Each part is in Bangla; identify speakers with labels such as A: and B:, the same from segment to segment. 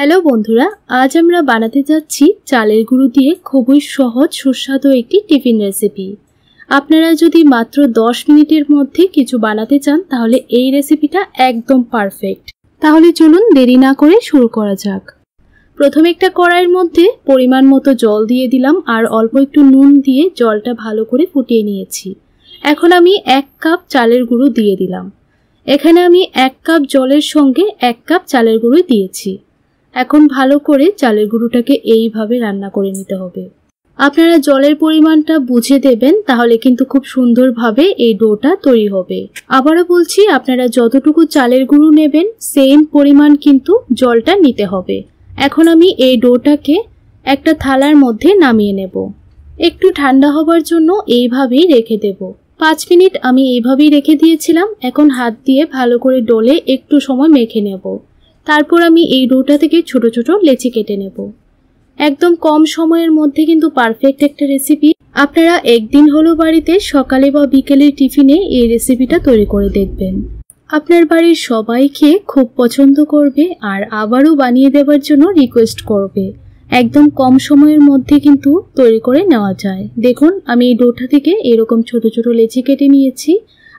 A: হ্যালো বন্ধুরা, আজ আমরা বানাতে যাচ্ছি চালের গুঁড়ো দিয়ে খুবই সহজ সুস্বাদু একটি টিফিন রেসিপি। আপনারা যদি মাত্র 10 মিনিটের মধ্যে কিছু বানাতে চান তাহলে এই রেসিপিটা একদম পারফেক্ট। তাহলে চলুন দেরি না করে শুরু করা যাক। প্রথমে একটা কড়াইয়ের মধ্যে পরিমাণ মতো জল দিয়ে দিলাম আর অল্প একটু নুন দিয়ে জলটা ভালো করে ফুটিয়ে নিয়েছি। এখন আমি 1 কাপ চালের গুঁড়ো দিয়ে দিলাম। এখানে আমি 1 কাপ জলের সঙ্গে 1 কাপ চালের গুঁড়ো দিয়েছি। এখন ভালো করে চালের গুঁড়োটাকে এইভাবে রান্না করে নিতে হবে। আপনারা জলের পরিমাণটা বুঝে দেবেন, তাহলে কিন্তু খুব সুন্দরভাবে এই ডোটা তৈরি হবে। আবারও বলছি, আপনারা যতটুকু চালের গুঁড়ো নেবেন সেম পরিমাণ কিন্তু জলটা নিতে হবে। এখন আমি এই ডোটাকে একটা থালার মধ্যে নামিয়ে নেব। একটু ঠান্ডা হবার জন্য এইভাবেই রেখে দেব। 5 মিনিট আমি এইভাবেই রেখে দিয়েছিলাম। এখন হাত দিয়ে ভালো করে ডলে একটু সময় মেখে নেব। তারপর আমি এই ডোটা থেকে ছোট ছোট লেচি কেটে নেব। একদম কম সময়ের মধ্যে কিন্তু পারফেক্ট একটা রেসিপি। আপনারা একদিন হলো বাড়িতে সকালে বা বিকেলের টিফিনে এই রেসিপিটা তৈরি করে দেখবেন। আপনার বাড়ির সবাই খেয়ে খুব পছন্দ করবে আর আবারও বানিয়ে দেওয়ার জন্য রিকোয়েস্ট করবে। একদম কম সময়ের মধ্যে কিন্তু তৈরি করে নেওয়া যায়। দেখুন, আমি এই ডোটা থেকে এরকম ছোট ছোট লেচি কেটে নিয়েছি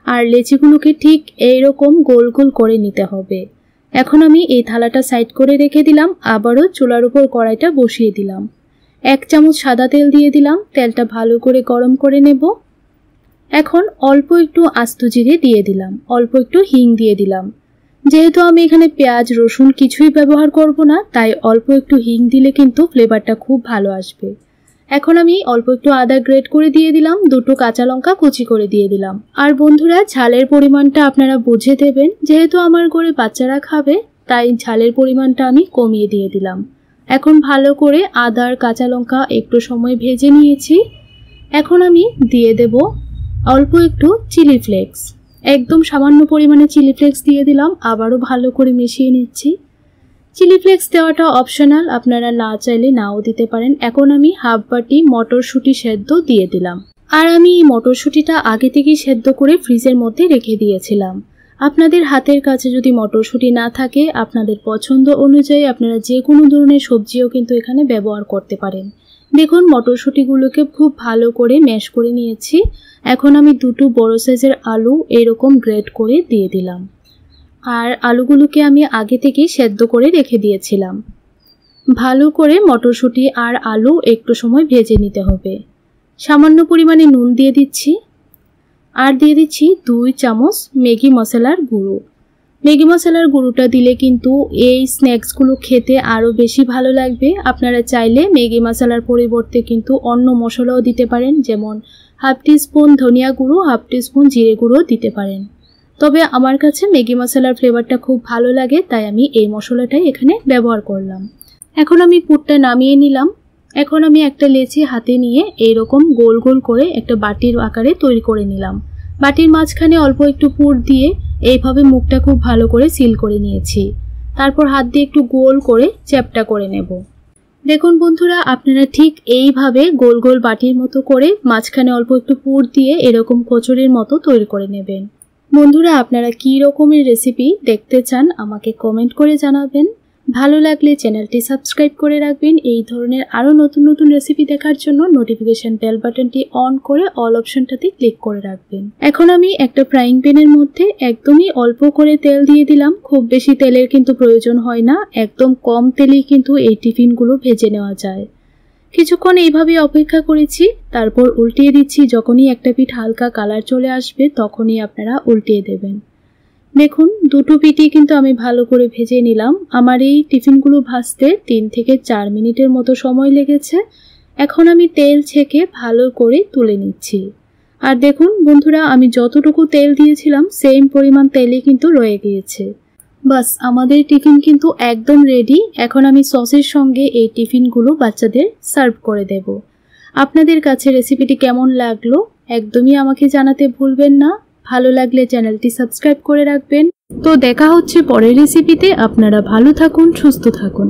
A: আর লেচিগুলোকে ঠিক এইরকম গোল গোল করে নিতে হবে। এখন আমি এই থালাটা সাইড করে রেখে দিলাম। আবারও চুলার উপর কড়াইটা বসিয়ে দিলাম। 1 চামচ সাদা তেল দিয়ে দিলাম। তেলটা ভালো করে গরম করে নেব। এখন অল্প একটু আস্ত জিরে দিয়ে দিলাম, অল্প একটু হিং দিয়ে দিলাম। যেহেতু আমি এখানে পেঁয়াজ রসুন কিছুই ব্যবহার করব না, তাই অল্প একটু হিং দিলে কিন্তু ফ্লেভারটা খুব ভালো আসবে। এখন আমি অল্প একটু আদা গ্রেট করে দিয়ে দিলাম, 2টো কাঁচা লঙ্কা কুচি করে দিয়ে দিলাম। আর বন্ধুরা, ঝালের পরিমাণটা আপনারা বুঝে দেবেন। যেহেতু আমার ঘরে বাচ্চারা খাবে, তাই ঝালের পরিমাণটা আমি কমিয়ে দিয়ে দিলাম। এখন ভালো করে আদা আর কাঁচা লঙ্কা একটু সময় ভেজে নিয়েছি। এখন আমি দিয়ে দেব অল্প একটু চিলি ফ্লেক্স। একদম সামান্য পরিমাণে চিলি ফ্লেক্স দিয়ে দিলাম। আবারও ভালো করে মিশিয়ে নিচ্ছি। চিলি ফ্লেক্স দেওয়াটা অপশনাল, আপনারা না চাইলে নাও দিতে পারেন। এখন আমি হাফ বাটি মটরশুঁটি সেদ্ধ দিয়ে দিলাম। আর আমি এই মটরশুঁটিটা আগে থেকেই সেদ্ধ করে ফ্রিজের মধ্যে রেখে দিয়েছিলাম। আপনাদের হাতের কাছে যদি মটরশুঁটি না থাকে, আপনাদের পছন্দ অনুযায়ী আপনারা যে কোনো ধরনের সবজিও কিন্তু এখানে ব্যবহার করতে পারেন। দেখুন, মটরশুঁটিগুলোকে খুব ভালো করে ম্যাশ করে নিয়েছি। এখন আমি 2টো বড় সাইজের আলু এরকম গ্রেট করে দিয়ে দিলাম। আর আলুগুলোকে আমি আগে থেকেই সেদ্ধ করে রেখে দিয়েছিলাম। ভালো করে মটরশুঁটি আর আলু একটু সময় ভেজে নিতে হবে। সামান্য পরিমাণে নুন দিয়ে দিচ্ছি আর দিয়ে দিচ্ছি 2 চামচ ম্যাগি মশলার গুঁড়ো। ম্যাগি মশলার গুঁড়োটা দিলে কিন্তু এই স্ন্যাক্সগুলো খেতে আরও বেশি ভালো লাগবে। আপনারা চাইলে ম্যাগি মশলার পরিবর্তে কিন্তু অন্য মশলাও দিতে পারেন, যেমন হাফ টিস্পুন ধনিয়া গুঁড়ো, হাফ টিস্পুন জিরে গুঁড়ো দিতে পারেন। তবে আমার কাছে ম্যাগি মশলার ফ্লেভারটা খুব ভালো লাগে, তাই আমি এই মশলাটাই এখানে ব্যবহার করলাম। এখন আমি পুরটা নামিয়ে নিলাম। এখন আমি একটা লেচি হাতে নিয়ে এইরকম গোল গোল করে একটা বাটির আকারে তৈরি করে নিলাম। বাটির মাঝখানে অল্প একটু পুর দিয়ে এইভাবে মুখটা খুব ভালো করে সিল করে নিয়েছি। তারপর হাত দিয়ে একটু গোল করে চ্যাপটা করে নেব। দেখুন বন্ধুরা, আপনারা ঠিক এইভাবে গোল গোল বাটির মতো করে মাঝখানে অল্প একটু পুর দিয়ে এরকম কচুরির মতো তৈরি করে নেবেন। বন্ধুরা, আপনারা কী রকমের রেসিপি দেখতে চান আমাকে কমেন্ট করে জানাবেন। ভালো লাগলে চ্যানেলটি সাবস্ক্রাইব করে রাখবেন। এই ধরনের আরও নতুন নতুন রেসিপি দেখার জন্য নোটিফিকেশন বেল বাটনটি অন করে অল অপশনটাতে ক্লিক করে রাখবেন। এখন আমি একটা ফ্রাইং প্যানের মধ্যে একদমই অল্প করে তেল দিয়ে দিলাম। খুব বেশি তেলের কিন্তু প্রয়োজন হয় না, একদম কম তেলেই কিন্তু এই টিফিনগুলো ভেজে নেওয়া যায়। কিছুক্ষণ এইভাবে অপেক্ষা করেছি, তারপর উল্টিয়ে দিচ্ছি। যখনই একটা পিঠ হালকা কালার চলে আসবে তখনই আপনারা উল্টিয়ে দেবেন। দেখুন, 2টো পিঠই কিন্তু আমি ভালো করে ভেজে নিলাম। আমার এই টিফিনগুলো ভাজতে 3 থেকে 4 মিনিটের মতো সময় লেগেছে। এখন আমি তেল ছেঁকে ভালো করে তুলে নিচ্ছি। আর দেখুন বন্ধুরা, আমি যতটুকু তেল দিয়েছিলাম সেম পরিমাণ তেলই কিন্তু রয়ে গিয়েছে। বাস, আমাদের টিফিন কিন্তু একদম রেডি। এখন আমি সসের সঙ্গে এই টিফিনগুলো বাচ্চাদের সার্ভ করে দেব। আপনাদের কাছে রেসিপিটি কেমন লাগলো একদমই আমাকে জানাতে ভুলবেন না। ভালো লাগলে চ্যানেলটি সাবস্ক্রাইব করে রাখবেন। তো দেখা হচ্ছে পরের রেসিপিতে। আপনারা ভালো থাকুন, সুস্থ থাকুন।